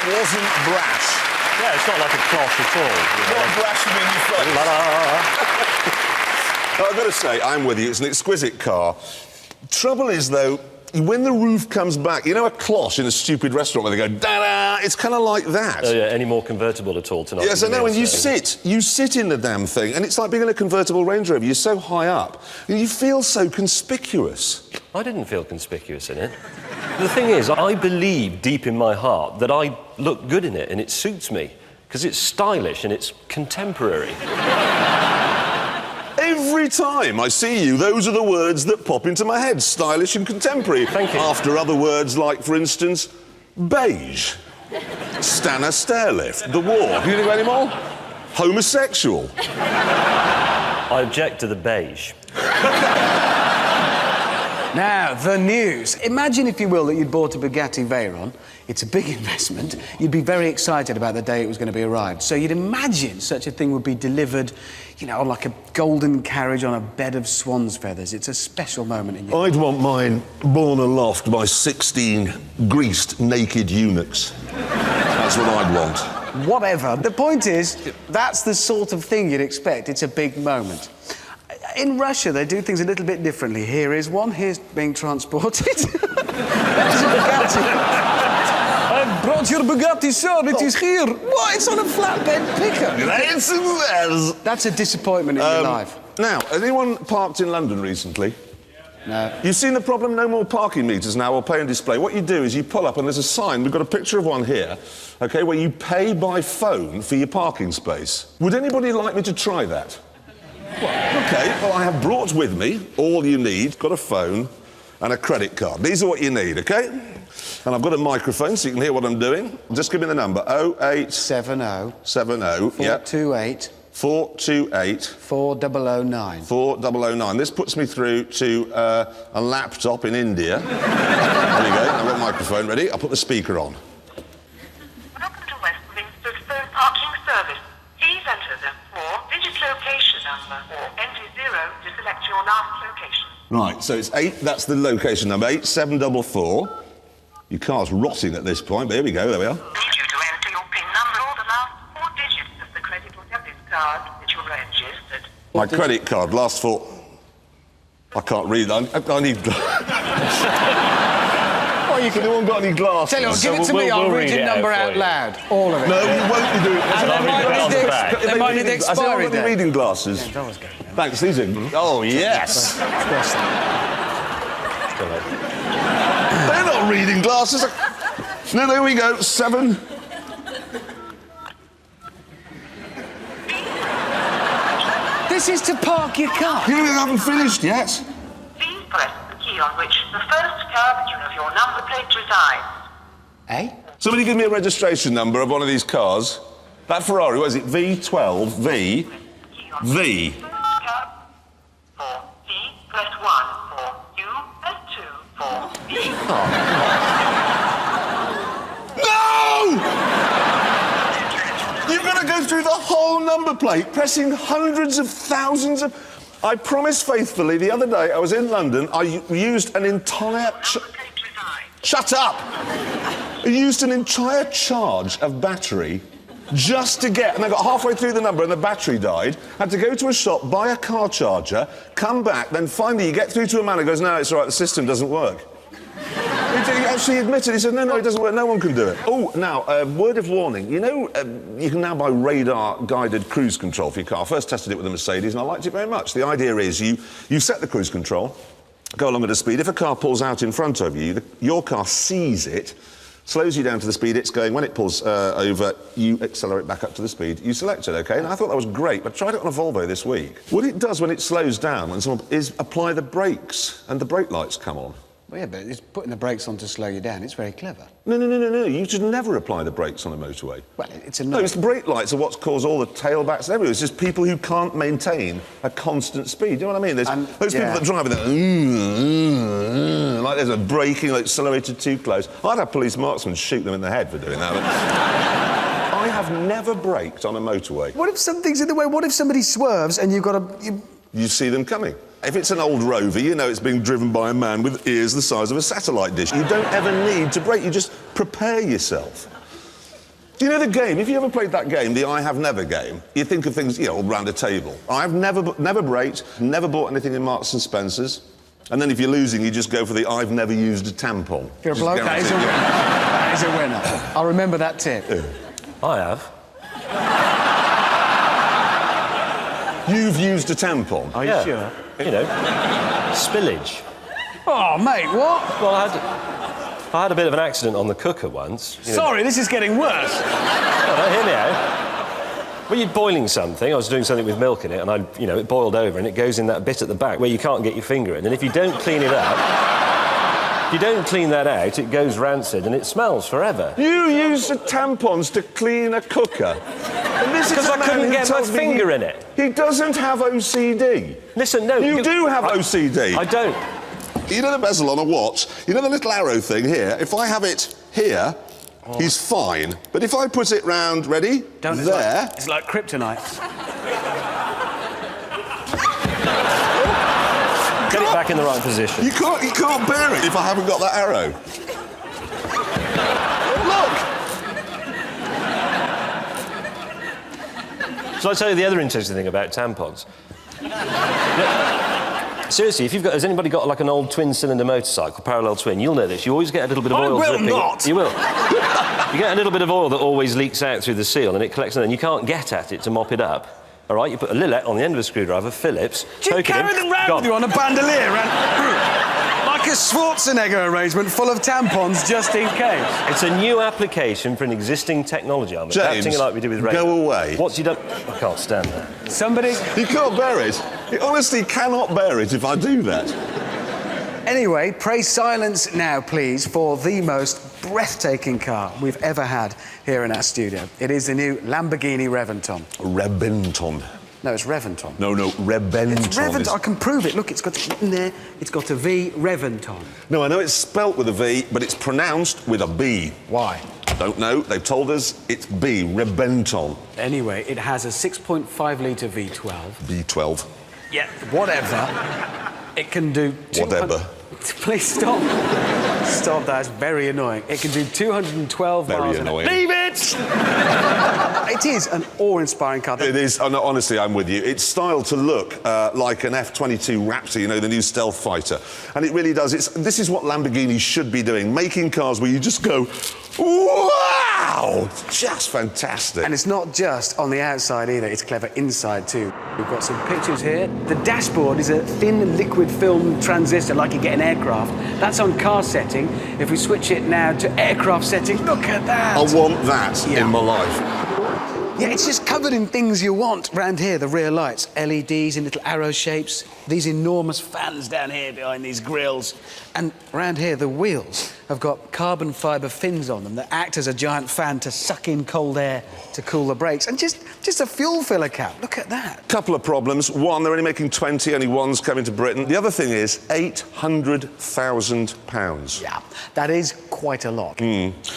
wasn't brash. Yeah, it's not like a cloth at all. You know, Not brash in your face. La, la, la. I've got to say, I'm with you. It's an exquisite car. Trouble is, though, when the roof comes back, you know a cloche in a stupid restaurant where they go, da-da, it's kind of like that. Oh, yeah, any more convertible at all tonight? Yes, I know, and you sit in the damn thing, and it's like being in a convertible Range Rover. You're so high up, and you feel so conspicuous. I didn't feel conspicuous in it. The thing is, I believe deep in my heart that I look good in it, and it suits me, because it's stylish and it's contemporary. Every time I see you, those are the words that pop into my head. Stylish and contemporary. Thank you. After other words like, for instance, beige. Stanner stairlift. The war. Can you think of any more? Homosexual. I object to the beige. Now, the news. Imagine, if you will, that you'd bought a Bugatti Veyron. It's a big investment. You'd be very excited about the day it was going to be arrived. So you'd imagine such a thing would be delivered, you know, like a golden carriage on a bed of swan's feathers. It's a special moment in your life. I'd want mine borne aloft by 16 greased, naked eunuchs. That's what I'd want. Whatever. The point is, that's the sort of thing you'd expect. It's a big moment. In Russia, they do things a little bit differently. Here is one. Here's being transported. That is a Bugatti. I brought your Bugatti, sir. It is here. What? It's on a flatbed pickup. That's a disappointment in your life. Now, has anyone parked in London recently? No. You've seen the problem? No more parking meters now or pay and display. What you do is you pull up and there's a sign. We've got a picture of one here, OK, where you pay by phone for your parking space. Would anybody like me to try that? Well, OK, well, I have brought with me all you need. Got a phone and a credit card. These are what you need, OK? And I've got a microphone so you can hear what I'm doing. Just give me the number. 0870 428 428 4009. 4009. This puts me through to a laptop in India. There you go. I've got a microphone ready. I'll put the speaker on. Welcome to Westminster's phone parking service. Please enter the 4-digit location number or enter 0 to select your last location. Right, so it's 8, that's the location number, 8744. Your car's rotting at this point, but here we go, there we are. Need you to enter your PIN number or the last 4 digits of the credit or debit card that you registered. My credit card, last 4... I can't read, I need... Oh, you can... Anyone got any glasses? Tell you what, give it to me, I'll read your number out loud. All of it. No, you won't be doing it. And they might need the expiry date. Reading glasses. Thanks, these are... Oh, yes. They're not reading glasses. No, there we go. 7. This is to park your car. You haven't finished yet. Please press the key on which the first character of your number plate resides. Eh? Somebody give me a registration number of one of these cars. That Ferrari, what is it? V12, V. V. For C, press 1. For U, press 2. For B. No! You've got to go through the whole number plate, pressing hundreds of thousands of... I promised faithfully the other day, I was in London, I used an entire... Shut up! I used an entire charge of battery just to get... And I got halfway through the number and the battery died. Had to go to a shop, buy a car charger, come back, then finally you get through to a man who goes, no, it's all right, the system doesn't work. He actually admitted, he said, no, it doesn't work, no one can do it. Oh, now, word of warning. You know, you can now buy radar-guided cruise control for your car. I first tested it with a Mercedes and I liked it very much. The idea is you set the cruise control, go along at a speed. If a car pulls out in front of you, your car sees it, slows you down to the speed it's going. When it pulls over, you accelerate back up to the speed you selected, OK? And I thought that was great, but I tried it on a Volvo this week. What it does when it slows down, when someone is apply the brakes, and the brake lights come on. Well, yeah, but it's putting the brakes on to slow you down. It's very clever. No. You should never apply the brakes on a motorway. Well, it's a no. It's the brake lights are what's caused all the tailbacks and everything. It's just people who can't maintain a constant speed. You know what I mean? There's those people that drive with like there's a braking, like accelerated too close. I'd have police marksmen shoot them in the head for doing that. But I have never braked on a motorway. What if something's in the way? What if somebody swerves and you've got to... You see them coming. If it's an old Rover, you know it's being driven by a man with ears the size of a satellite dish. You don't ever need to brake, you just prepare yourself. Do you know the game? If you ever played that game, the I Have Never game, you think of things, you know, around a table. I've never braked, never bought anything in Marks and Spencer's. And then if you're losing, you just go for the I've never used a tampon. If you're a bloke, that is a winner. That is a winner. I'll remember that tip. I have. You've used a tampon? Are you sure? You know, spillage. Oh, mate, what? Well, I had a bit of an accident on the cooker once. Sorry, this is getting worse. No, hear me out. When you're boiling something, I was doing something with milk in it, and it boiled over, and it goes in that bit at the back where you can't get your finger in, and if you don't clean it up, if you don't clean that out, it goes rancid and it smells forever. You use the tampons to clean a cooker? Because I couldn't get my finger in it. He doesn't have OCD. Listen, no. You do have OCD. I don't. You know the bezel on a watch? You know the little arrow thing here? If I have it here, he's fine. But if I put it round, ready? There. It's like kryptonite. Get it back in the right position. You can't bear it if I haven't got that arrow. Look! Shall I tell you the other interesting thing about tampons? Seriously, has anybody got like an old twin-cylinder motorcycle, parallel twin? You'll know this. You always get a little bit of oil dripping. I will not. You will. You get a little bit of oil that always leaks out through the seal, and it collects, and then you can't get at it to mop it up. All right, you put a lillet on the end of a screwdriver, Phillips. Do you carry them round with you on a bandolier? Like a Schwarzenegger arrangement full of tampons just in case. It's a new application for an existing technology. I'm adapting it like we do with radio. Go away. What's he done? I can't stand that. Somebody... You can't bear it. You honestly cannot bear it if I do that. Anyway, pray silence now, please, for the most breathtaking car we've ever had here in our studio. It is the new Lamborghini Reventon. Reventon. No, it's Reventon. No, Reventon. It's Reventon. I can prove it. Look, it's got written there. It's got a V, Reventon. No, I know it's spelt with a V, but it's pronounced with a B. Why? Don't know. They've told us it's B, Reventon. Anyway, it has a 6.5-litre V12. B12. Yeah, whatever. It can do... Whatever. Please stop. Stop, that's very annoying. It can do 212 miles Very an hour. annoying. Leave it! It is an awe-inspiring car. It is. Honestly, I'm with you. It's styled to look like an F-22 Raptor, you know, the new stealth fighter. And it really does. This is what Lamborghini should be doing, making cars where you just go, wow! Just fantastic. And it's not just on the outside either, it's clever inside too. We've got some pictures here. The dashboard is a thin liquid film transistor like you get in aircraft. That's on car setting. If we switch it now to aircraft setting, look at that! I want that in my life. Yeah, it's just covered in things you want. Round here, the rear lights, LEDs in little arrow shapes, these enormous fans down here behind these grills. And round here, the wheels have got carbon fibre fins on them that act as a giant fan to suck in cold air to cool the brakes. And just a fuel filler cap. Look at that. Couple of problems. One, they're only making 20, only one's coming to Britain. The other thing is £800,000. Yeah, that is quite a lot.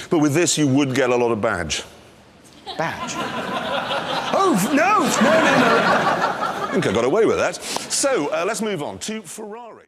But with this, you would get a lot of badge. Badge? Oh, no! I think I got away with that. So, let's move on to Ferrari.